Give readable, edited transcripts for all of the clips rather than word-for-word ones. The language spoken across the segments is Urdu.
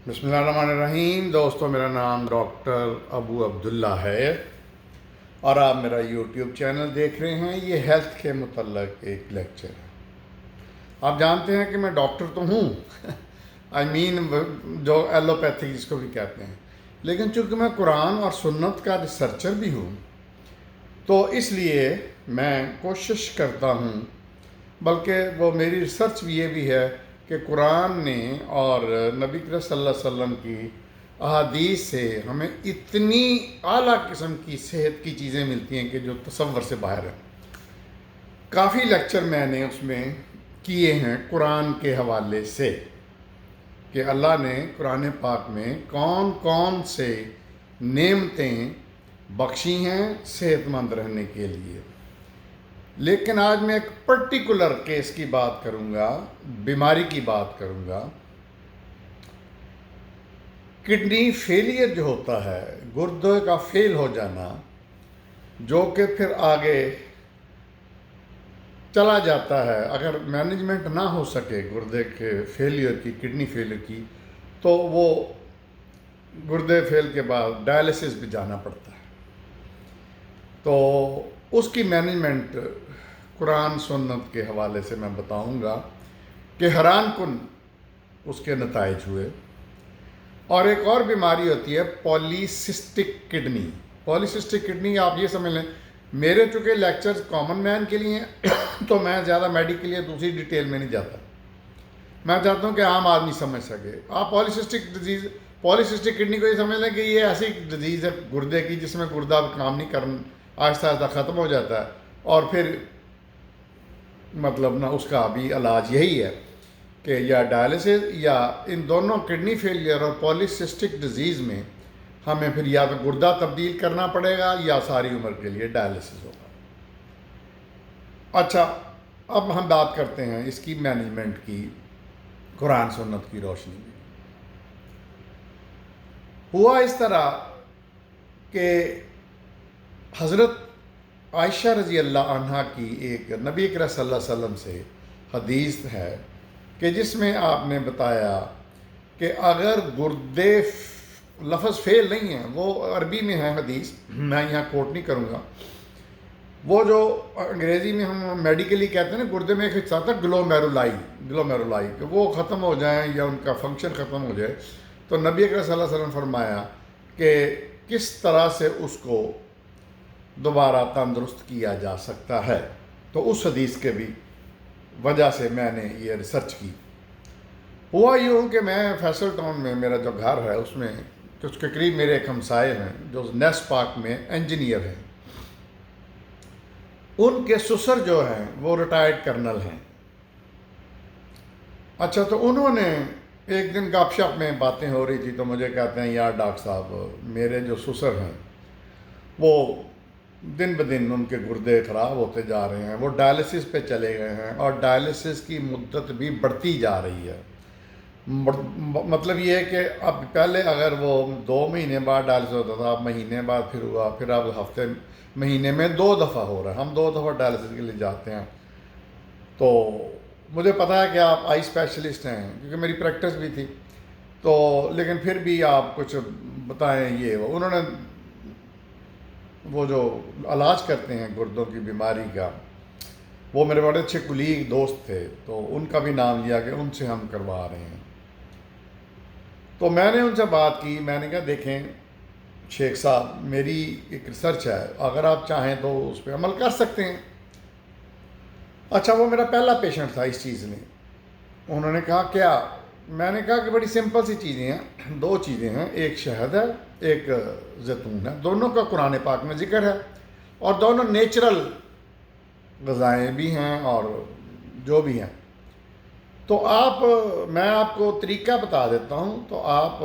بسم اللہ الرحمن الرحیم۔ دوستو، میرا نام ڈاکٹر ابو عبداللہ ہے اور آپ میرا یوٹیوب چینل دیکھ رہے ہیں۔ یہ ہیلتھ کے متعلق ایک لیکچر ہے۔ آپ جانتے ہیں کہ میں ڈاکٹر تو ہوں جو ایلوپیتھک جس کو بھی کہتے ہیں، لیکن چونکہ میں قرآن اور سنت کا ریسرچر بھی ہوں تو اس لیے میں کوشش کرتا ہوں، بلکہ وہ میری ریسرچ بھی یہ بھی ہے کہ قرآن نے اور نبی کریم صلی اللہ علیہ وسلم کی احادیث سے ہمیں اتنی اعلیٰ قسم کی صحت کی چیزیں ملتی ہیں کہ جو تصور سے باہر ہے۔ کافی لیکچر میں نے اس میں کیے ہیں قرآن کے حوالے سے کہ اللہ نے قرآن پاک میں کون کون سے نعمتیں بخشی ہیں صحت مند رہنے کے لیے۔ لیکن آج میں ایک پرٹیکولر کیس کی بات کروں گا، بیماری کی بات کروں گا۔ کڈنی فیلئر جو ہوتا ہے، گردے کا فیل ہو جانا، جو کہ پھر آگے چلا جاتا ہے اگر مینجمنٹ نہ ہو سکے گردے کے فیلئر کی، کڈنی فیلئر کی، تو وہ گردے فیل کے بعد ڈائلسس بھی جانا پڑتا ہے۔ تو اس کی مینجمنٹ قرآن سنت کے حوالے سے میں بتاؤں گا کہ حیران کن اس کے نتائج ہوئے۔ اور ایک اور بیماری ہوتی ہے پولیسسٹک کڈنی۔ پولیسسٹک کڈنی آپ یہ سمجھ لیں، میرے چونکہ لیکچرز کامن مین کے لیے ہیں تو میں زیادہ میڈیکل یا دوسری ڈیٹیل میں نہیں جاتا، میں چاہتا ہوں کہ عام آدمی سمجھ سکے۔ آپ پولیسسٹک کڈنی کو یہ سمجھ لیں کہ یہ ایسی ڈیزیز ہے گردے کی جس میں گردہ کام نہیں کرنا، آہستہ آہستہ ختم ہو جاتا ہے، اور پھر مطلب اس کا بھی علاج یہی ہے کہ یا ڈائلسس یا ان دونوں کڈنی فیلئر اور پولیسسٹک ڈیزیز میں ہمیں پھر یا تو گردہ تبدیل کرنا پڑے گا یا ساری عمر کے لیے ڈائلسس ہوگا۔ اچھا، اب ہم بات کرتے ہیں اس کی مینجمنٹ کی قرآن سنت کی روشنی میں۔ ہوا اس طرح کہ حضرت عائشہ رضی اللہ عنہا کی ایک نبی کریم صلی اللہ علیہ وسلم سے حدیث ہے کہ جس میں آپ نے بتایا کہ اگر گردے لفظ فیل نہیں ہیں، وہ عربی میں ہے حدیث، میں یہاں کوٹ نہیں کروں گا، وہ جو انگریزی میں ہم میڈیکلی کہتے ہیں نا، گردے میں ایک حصہ تھا گلومیرولائی کہ وہ ختم ہو جائیں یا ان کا فنکشن ختم ہو جائے، تو نبی اکرم صلی اللہ علیہ وسلم فرمایا کہ کس طرح سے اس کو دوبارہ تندرست کیا جا سکتا ہے۔ تو اس حدیث کے بھی وجہ سے میں نے یہ ریسرچ کی۔ ہوا یوں کہ میں فیصل ٹاؤن میں میرا جو گھر ہے اس میں اس کے قریب میرے ایک ہمسائے ہیں جو نیس پارک میں انجینئر ہیں۔ ان کے سسر جو ہیں وہ ریٹائرڈ کرنل ہیں۔ اچھا، تو انہوں نے ایک دن گپ شپ میں باتیں ہو رہی تھی تو مجھے کہتے ہیں، یار ڈاکٹر صاحب، میرے جو سسر ہیں وہ دن بدن ان کے گردے خراب ہوتے جا رہے ہیں، وہ ڈائلسس پہ چلے گئے ہیں اور ڈائلسس کی مدت بھی بڑھتی جا رہی ہے۔ مطلب یہ ہے کہ اب پہلے اگر وہ 2 مہینے بعد ڈائلسس ہوتا تھا، اب مہینے بعد پھر ہوا، پھر اب مہینے میں 2 دفعہ ہو رہا ہے۔ ہم 2 دفعہ ڈائلسس کے لیے جاتے ہیں۔ تو مجھے پتا ہے کہ آپ آئی اسپیشلسٹ ہیں کیونکہ میری پریکٹس بھی تھی، تو لیکن پھر بھی آپ کچھ بتائیں۔ یہ انہوں نے وہ جو علاج کرتے ہیں گردوں کی بیماری کا، وہ میرے بڑے اچھے کلیگ دوست تھے، تو ان کا بھی نام لیا کہ ان سے ہم کروا رہے ہیں۔ تو میں نے ان سے بات کی، میں نے کہا دیکھیں شیخ صاحب، میری ایک ریسرچ ہے، اگر آپ چاہیں تو اس پہ عمل کر سکتے ہیں۔ اچھا، وہ میرا پہلا پیشنٹ تھا اس چیز میں۔ انہوں نے کہا کیا؟ میں نے کہا کہ بڑی سمپل سی چیزیں ہیں، 2 چیزیں ہیں، ایک شہد ہے، ایک زیتون ہے، دونوں کا قرآن پاک میں ذکر ہے اور دونوں نیچرل غذائیں بھی ہیں اور جو بھی ہیں۔ تو میں آپ کو طریقہ بتا دیتا ہوں، تو آپ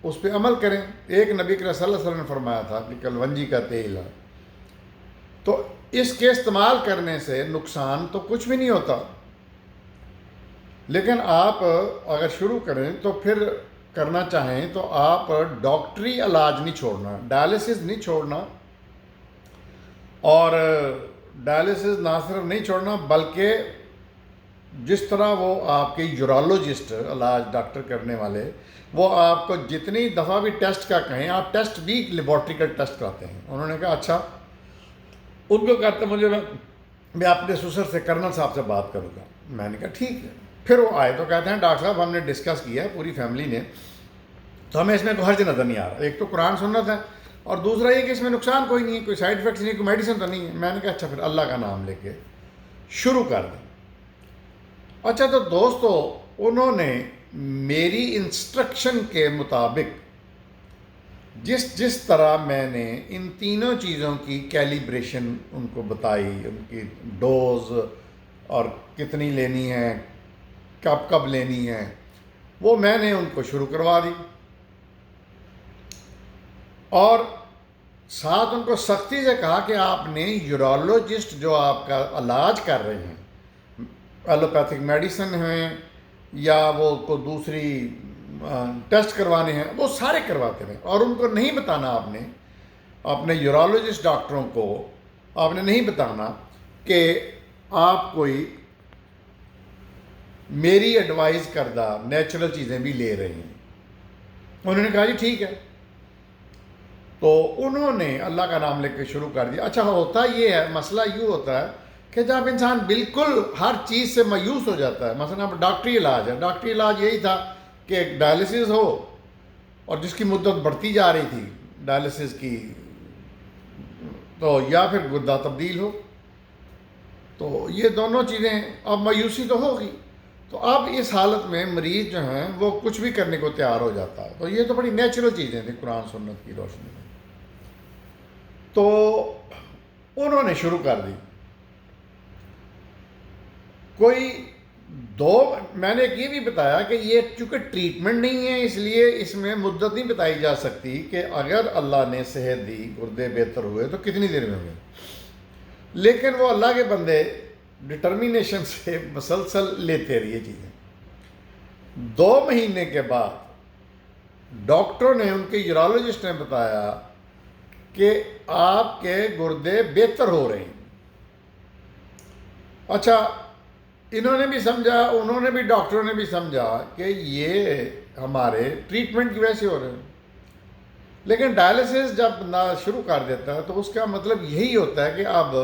اس پہ عمل کریں۔ ایک نبی کریم صلی اللہ علیہ وسلم نے فرمایا تھا کہ کلونجی کا تیل ہے، تو اس کے استعمال کرنے سے نقصان تو کچھ بھی نہیں ہوتا، لیکن آپ اگر شروع کریں تو پھر کرنا چاہیں تو آپ ڈاکٹری علاج نہیں چھوڑنا، ڈائلسس نہیں چھوڑنا، اور ڈائلسس نہ صرف نہیں چھوڑنا بلکہ جس طرح وہ آپ کے یورولوجسٹ علاج ڈاکٹر کرنے والے وہ آپ کو جتنی دفعہ بھی ٹیسٹ کا کہیں آپ ٹیسٹ بھی لیبارٹری کا ٹیسٹ کراتے ہیں. انہوں نے کہا اچھا. ان کو کہتے مجھے میں اپنے سسر سے کرنل صاحب سے بات کروں گا. میں نے کہا ٹھیک ہے. پھر وہ آئے تو کہتے ہیں ڈاکٹر صاحب ہم نے ڈسکس کیا ہے پوری فیملی نے تو ہمیں اس میں کوئی حرج نظر نہیں آ رہا. ایک تو قرآن سنت ہے اور دوسرا یہ کہ اس میں نقصان کوئی نہیں ہے, کوئی سائیڈ افیکٹس نہیں, کوئی میڈیسن تو نہیں ہے. میں نے کہا اچھا پھر اللہ کا نام لے کے شروع کر دیں. اچھا تو دوستو انہوں نے میری انسٹرکشن کے مطابق جس طرح میں نے ان تینوں چیزوں کی کیلیبریشن ان کو بتائی, ان کی ڈوز اور کتنی لینی ہے, کب کب لینی ہے, وہ میں نے ان کو شروع کروا دی. اور ساتھ ان کو سختی سے کہا کہ آپ نے یورولوجسٹ جو آپ کا علاج کر رہے ہیں, ایلوپیتھک میڈیسن ہیں یا وہ کو دوسری ٹیسٹ کروانے ہیں, وہ سارے کرواتے رہیں. اور ان کو نہیں بتانا, آپ نے اپنے یورولوجسٹ ڈاکٹروں کو آپ نے نہیں بتانا کہ آپ کوئی میری ایڈوائز کردہ نیچرل چیزیں بھی لے رہے ہیں. انہوں نے کہا جی ٹھیک ہے. تو انہوں نے اللہ کا نام لے کے شروع کر دیا. اچھا ہوتا یہ ہے, مسئلہ یوں ہوتا ہے کہ جب انسان بالکل ہر چیز سے مایوس ہو جاتا ہے, مثلا ڈاکٹری علاج ہے, ڈاکٹری علاج یہی تھا کہ ایک ڈائلسس ہو اور جس کی مدت بڑھتی جا رہی تھی ڈائلسس کی, تو یا پھر گردہ تبدیل ہو, تو یہ دونوں چیزیں اب مایوسی تو ہوگی. تو اب اس حالت میں مریض جو ہیں وہ کچھ بھی کرنے کو تیار ہو جاتا ہے. تو یہ تو بڑی نیچرل چیزیں تھیں قرآن سنت کی روشنی میں. تو انہوں نے شروع کر دی. کوئی میں نے یہ بھی بتایا کہ یہ چونکہ ٹریٹمنٹ نہیں ہے اس لیے اس میں مدت نہیں بتائی جا سکتی کہ اگر اللہ نے صحت دی, گردے بہتر ہوئے تو کتنی دیر میں ہوئے. لیکن وہ اللہ کے بندے ڈٹرمینیشن سے مسلسل لیتے رہے چیزیں. 2 مہینے کے بعد ڈاکٹروں نے, ان کے یورولوجسٹ نے بتایا کہ آپ کے گردے بہتر ہو رہے ہیں. اچھا انہوں نے بھی سمجھا, انہوں نے بھی, ڈاکٹروں نے بھی سمجھا کہ یہ ہمارے ٹریٹمنٹ کی وجہ سے ہو رہے ہیں. لیکن ڈائلسس جب نہ شروع کر دیتا ہے تو اس کا مطلب یہی ہوتا ہے کہ اب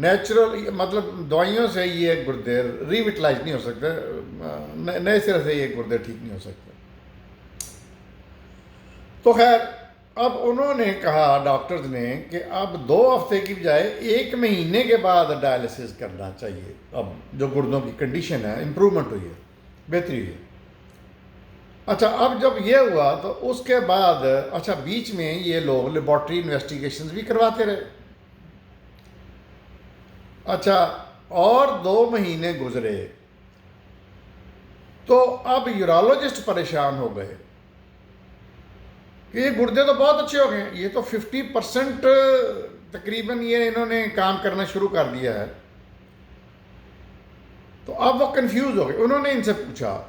نیچرل مطلب دوائیوں سے یہ گردے ریویٹلائز نہیں ہو سکتے, نئے سرے سے یہ گردے ٹھیک نہیں ہو سکتے. تو خیر اب انہوں نے کہا ڈاکٹرز نے کہ اب 2 ہفتے کی بجائے 1 مہینے کے بعد ڈائلسس کرنا چاہیے. اب جو گردوں کی کنڈیشن ہے امپرومنٹ ہوئی ہے, بہتری ہوئی ہے. اچھا اب جب یہ ہوا تو اس کے بعد اچھا بیچ میں یہ لوگ لیبارٹری انویسٹیگیشنز بھی کرواتے رہے. اچھا اور 2 مہینے گزرے تو اب یورولوجسٹ پریشان ہو گئے کہ یہ گردے تو بہت اچھے ہو گئے ہیں, یہ تو 50% تقریباً یہ انہوں نے کام کرنا شروع کر دیا ہے. تو اب وہ کنفیوز ہو گئے. انہوں نے ان سے پوچھا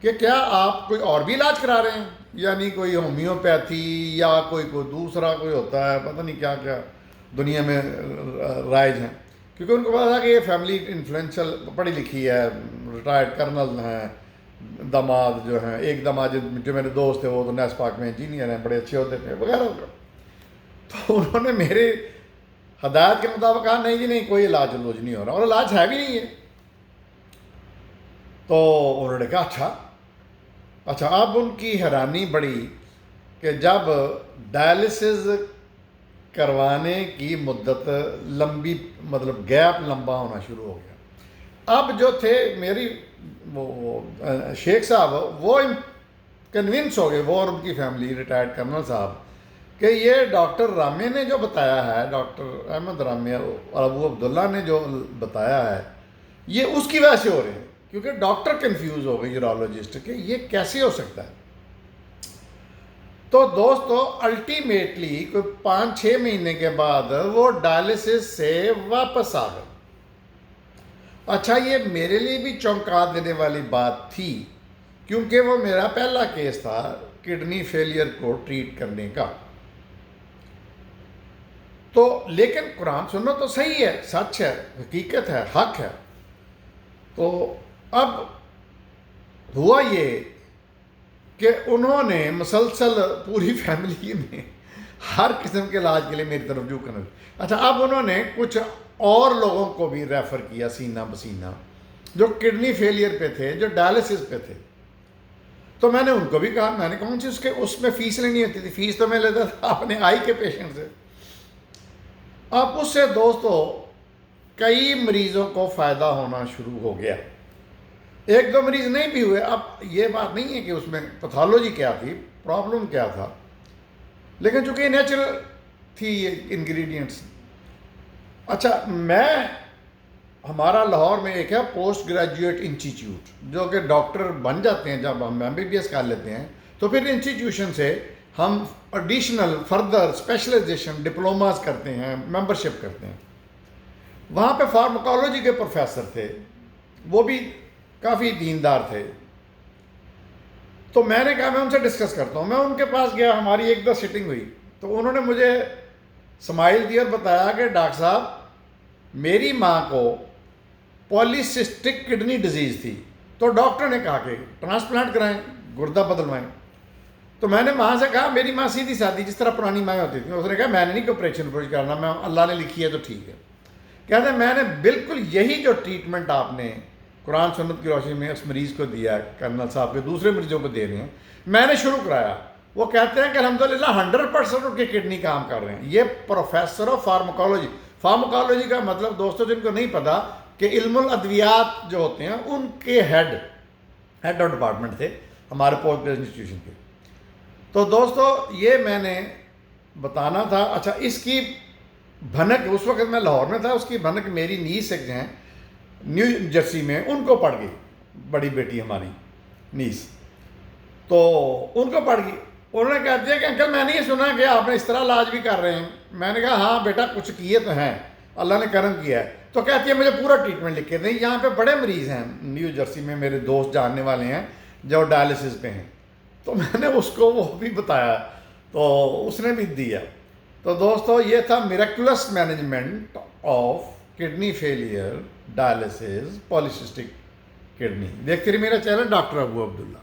کہ کیا آپ کوئی اور بھی علاج کرا رہے ہیں, یعنی کوئی ہومیوپیتھی یا کوئی دوسرا کوئی ہوتا ہے, پتہ نہیں کیا کیا دنیا میں رائج ہیں. کیونکہ ان کو پتا تھا کہ یہ فیملی انفلوئنشل پڑھی لکھی ہے, ریٹائرڈ کرنل ہیں, داماد جو ہیں, ایک داماد جو میرے دوست تھے وہ تو نیس پاک میں انجینئر ہیں, بڑے اچھے ہوتے تھے وغیرہ وغیرہ. تو انہوں نے میرے ہدایت کے مطابق کہا نہیں جی نہیں کوئی علاج نہیں ہو رہا, اور علاج ہے بھی نہیں ہے. تو انہوں نے کہا اچھا اب ان کی حیرانی بڑی کہ جب ڈائلسس کروانے کی مدت لمبی مطلب گیپ لمبا ہونا شروع ہو گیا. اب جو تھے میری وہ شیخ صاحب وہ کنونس ہو گئے, وہ اور ان کی فیملی ریٹائرڈ کرنل صاحب, کہ یہ ڈاکٹر رامے نے جو بتایا ہے, ڈاکٹر احمد رامے اور ابو عبداللہ نے جو بتایا ہے یہ اس کی وجہ سے ہو رہے ہیں. کیونکہ ڈاکٹر کنفیوز ہو گئے یورولوجسٹ کہ یہ کیسے ہو سکتا ہے. تو دوستو الٹیمیٹلی کوئی 5-6 مہینے کے بعد وہ ڈائلسس سے واپس آ گئے. اچھا یہ میرے لیے بھی چونکا دینے والی بات تھی کیونکہ وہ میرا پہلا کیس تھا کڈنی فیلئر کو ٹریٹ کرنے کا. تو لیکن قرآن سننا تو صحیح ہے, سچ ہے, حقیقت ہے, حق ہے. تو اب ہوا یہ کہ انہوں نے مسلسل پوری فیملی میں ہر قسم کے علاج کے لیے میری طرف رجوع کرنا. اچھا اب انہوں نے کچھ اور لوگوں کو بھی ریفر کیا سینہ بسینہ جو کڈنی فیلئر پہ تھے, جو ڈائلسس پہ تھے. تو میں نے ان کو بھی کہا, میں نے کہا اس میں فیس لینی ہوتی تھی, فیس تو میں لیتا تھا اپنے آئی کے پیشنٹ سے. اب اس سے دوستو کئی مریضوں کو فائدہ ہونا شروع ہو گیا. ایک دو مریض نہیں بھی ہوئے. اب یہ بات نہیں ہے کہ اس میں پیتھولوجی کیا تھی, پرابلم کیا تھا, لیکن چونکہ نیچرل تھی یہ انگریڈینٹس. اچھا ہمارا لاہور میں ایک ہے پوسٹ گریجویٹ انسٹیٹیوٹ, جو کہ ڈاکٹر بن جاتے ہیں جب ہم MBBS کر لیتے ہیں تو پھر انسٹیٹیوشن سے ہم ایڈیشنل فردر اسپیشلائزیشن ڈپلوماز کرتے ہیں, ممبرشپ کرتے ہیں. وہاں پہ فارماکالوجی کے پروفیسر تھے, وہ بھی کافی دیندار تھے. تو میں نے کہا میں ان سے ڈسکس کرتا ہوں. میں ان کے پاس گیا, ہماری ایک دو سیٹنگ ہوئی, تو انہوں نے مجھے سمائل دی اور بتایا کہ ڈاکٹر صاحب میری ماں کو پولیسسٹک کڈنی ڈیزیز تھی, تو ڈاکٹر نے کہا کہ ٹرانسپلانٹ کرائیں, گردہ بدلوائیں. تو میں نے ماں سے کہا, میری ماں سیدھی سادھی جس طرح پرانی مائیں ہوتی تھیں. اس نے کہا میں نے نہیں آپریشن کرنا, میں اللہ نے لکھی ہے تو ٹھیک ہے. کہتے ہیں میں نے بالکل یہی جو ٹریٹمنٹ آپ نے قرآن سنت کی روشنی میں اس مریض کو دیا, کرنل صاحب کے دوسرے مریضوں کو دے رہے ہیں, میں نے شروع کرایا. وہ کہتے ہیں کہ الحمدللہ 100% ان کی کڈنی کام کر رہے ہیں. یہ پروفیسر آف فارماکالوجی. فارماکالوجی کا مطلب دوستوں جن کو نہیں پتا کہ علم الادویات جو ہوتے ہیں ان کے ہیڈ آف ڈپارٹمنٹ تھے ہمارے پوسٹ گریجویٹ انسٹیٹیوشن کے. تو دوستو یہ میں نے بتانا تھا. اچھا اس کی بھنک, اس وقت میں لاہور میں تھا, اس کی بھنک میری نیس ایک ہیں نیو جرسی میں, ان کو پڑ گئی, بڑی بیٹی ہماری نیس, تو ان کو پڑ گئی. انہوں نے کہا دیا کہ انکل میں نے یہ سنا کہ آپ نے اس طرح علاج بھی کر رہے ہیں. میں نے کہا ہاں بیٹا کچھ کیے تو ہیں, اللہ نے کرم کیا ہے. تو کہتی ہے مجھے پورا ٹریٹمنٹ لکھ کے دیں. یہاں پہ بڑے مریض ہیں نیو جرسی میں, میرے دوست جاننے والے ہیں جو ڈائلسس پہ ہیں. تو میں نے اس کو وہ بھی بتایا, تو اس نے بھی دیا. تو دوستو یہ تھا miraculous management of kidney failure, dialysis, polycystic kidney. دیکھتے رہیے میرا چینل ڈاکٹر ابو عبداللہ.